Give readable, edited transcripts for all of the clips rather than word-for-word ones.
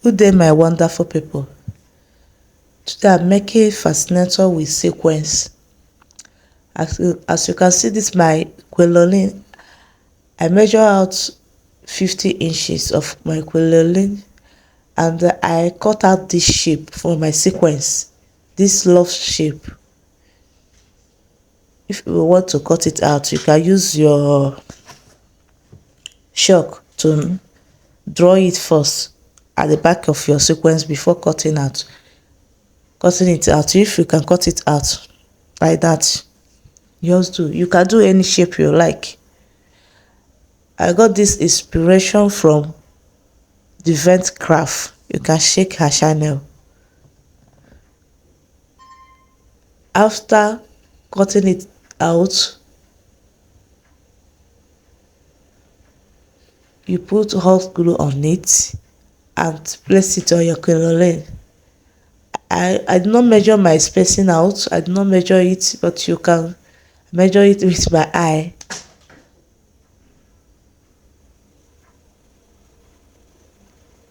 Good day, my wonderful people. Today I'm making fascinator with sequence. As you can see, this my quilolin. I measure out 50 inches of my quilolin, and I cut out this shape for my sequence, this love shape. If you want to cut it out, you can use your chalk to draw it first at the back of your sequence before cutting it out. If you can cut it out like that, just do. You can do any shape you like. I got this inspiration from the vent craft. You can check her channel. After cutting it out, you put hot glue on it and place it on your crinoline. I did not measure my spacing out. I did not measure it, but you can measure it with my eye.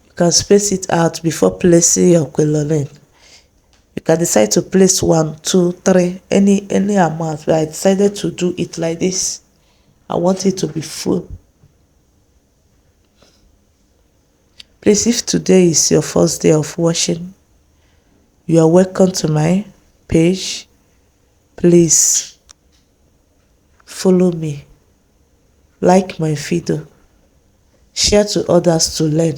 You can space it out before placing your quilolin. You can decide to place 1, 2, 3, any amount, but I decided to do it like this. I want it to be full. Please, if today is your first day of watching, you are welcome to my page. Please follow me, like my video, share to others to learn.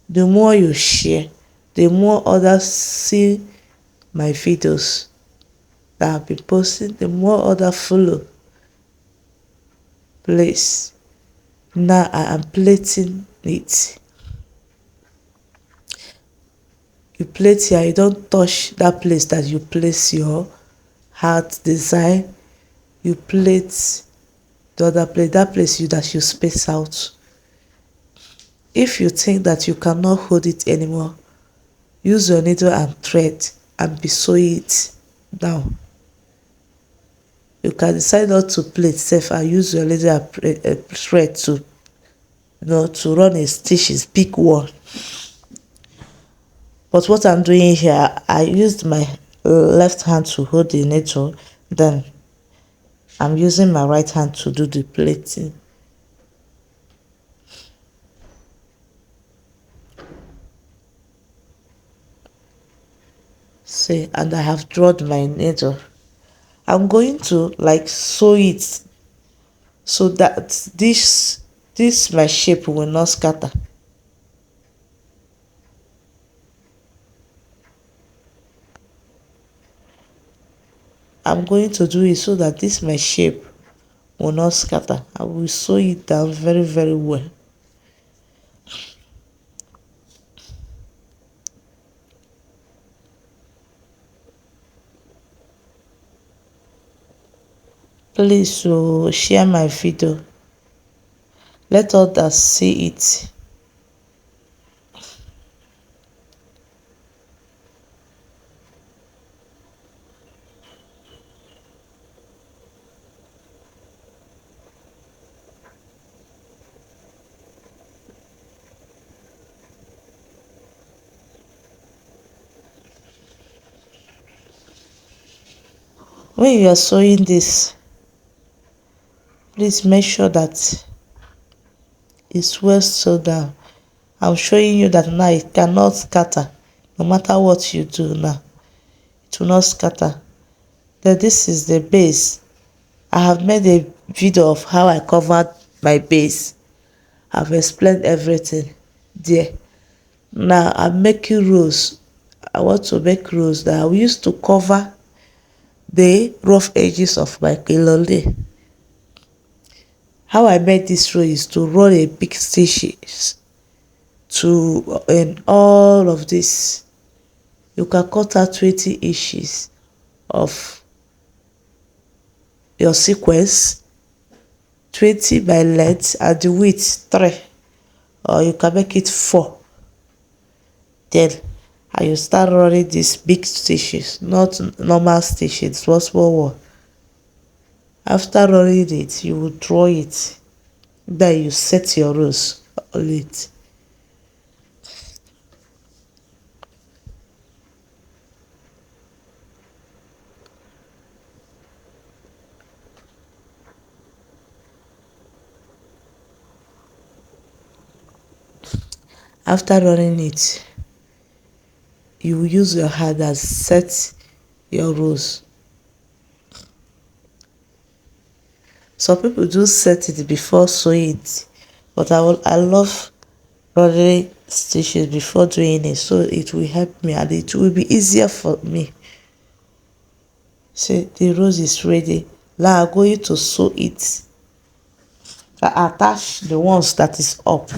The more you share, the more others see my videos that I've been posting, the more others follow. Please, now I am plating it. You plate here, you don't touch that place that you place your heart design. You plate the other place, that place that you space out. If you think that you cannot hold it anymore, use your needle and thread and be sewing it down. You can decide not to plait safe and use your needle and thread to to run a stitch is big one. But what I'm doing here, I used my left hand to hold the needle, then I'm using my right hand to do the plating. See, and I have drawn my needle. I'm going to sew it so that this my shape will not scatter. I'm going to do it so that this my shape will not scatter. I will sew it down very, very well. Please share my video. Let others see it. When you are sewing this, please make sure that it's well sewed down. I'm showing you that now it cannot scatter. No matter what you do now, it will not scatter. Then this is the base. I have made a video of how I covered my base. I've explained everything there. Now I'm making rows. I want to make rows that I will use to cover the rough edges of my quilolin. How I made this row is to run a big stitches to in all of this. You can cut out 20 inches of your sequence, 20 by length, and the width 3, or you can make it 4. Then you start running these big stitches, not normal stitches, small one. After running it, you will draw it. Then you set your rows on it. After running it, you use your hand and set your rows. Some people do set it before sewing it, but I love running stitches before doing it, so it will help me and it will be easier for me. See, the rose is ready. Now I'm going to sew it. I attach the ones that is up.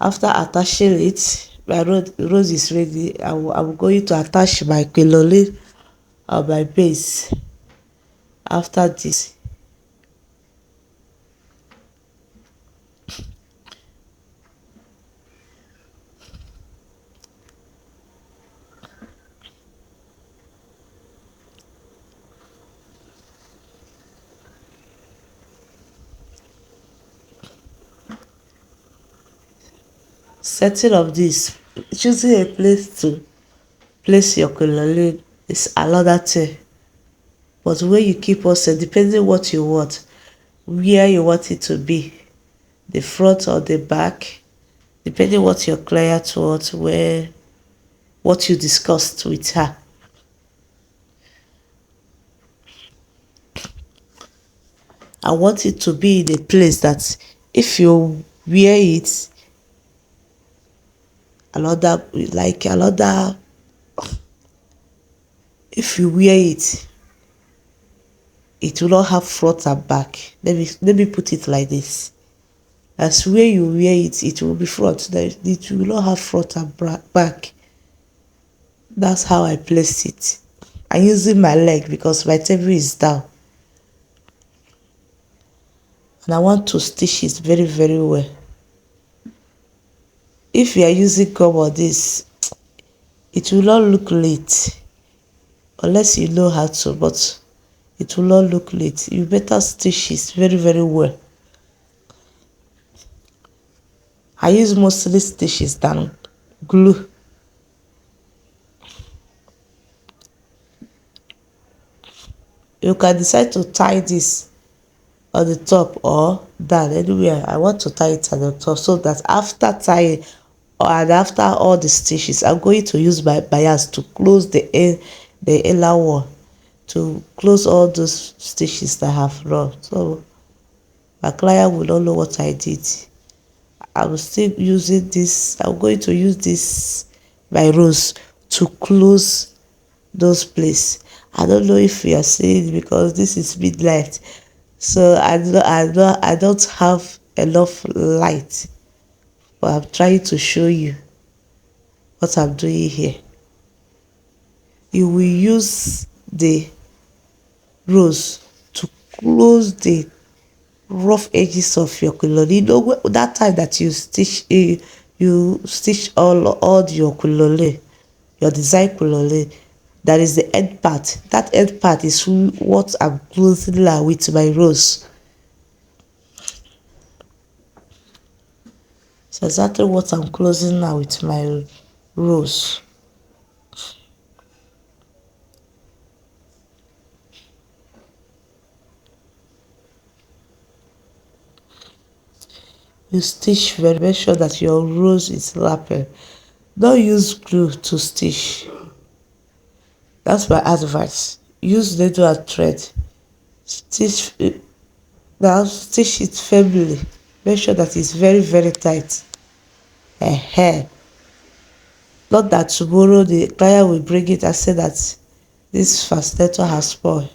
After attaching it, my rose is ready. I'm going to attach my quilole on my base. After this, setting of this, choosing a place to place your quilole is another thing. But where you keep also, depending what you want, where you want it to be, the front or the back, depending what your client wants, where what you discussed with her. I want it to be in a place that if you wear it, another, if you wear it, it will not have front and back. Let me put it like this. As where you wear it, it will be front. It will not have front and back. That's how I place it. I'm using my leg because my table is down. And I want to stitch it very, very well. If you are using gum or this, it will not look neat unless you know how to, but it will not look neat. You better stitch it very, very well. I use mostly stitches than glue. You can decide to tie this on the top or down anywhere. I want to tie it at the top so that after tying and after all the stitches, I'm going to use my bias to close the inner one, to close all those stitches that I have run. So my client will not know what I did. I'm still using this. I'm going to use this my rose to close those places. I don't know if you are seeing it because this is midnight, so I don't have enough light, but I'm trying to show you what I'm doing here. You will use the rose to close the rough edges of your quilole. You know that time that you stitch all your quilole, your design quilole, that is the end part. That end part is what I'm closing now with my rose. So exactly what I'm closing now with my rose. You stitch very, make sure that your rose is wrapping. Don't use glue to stitch. That's my advice. Use needle and thread. Stitch it, now stitch it firmly. Make sure that it's very, very tight. Not that tomorrow the client will bring it and say that this fascinator has spoiled.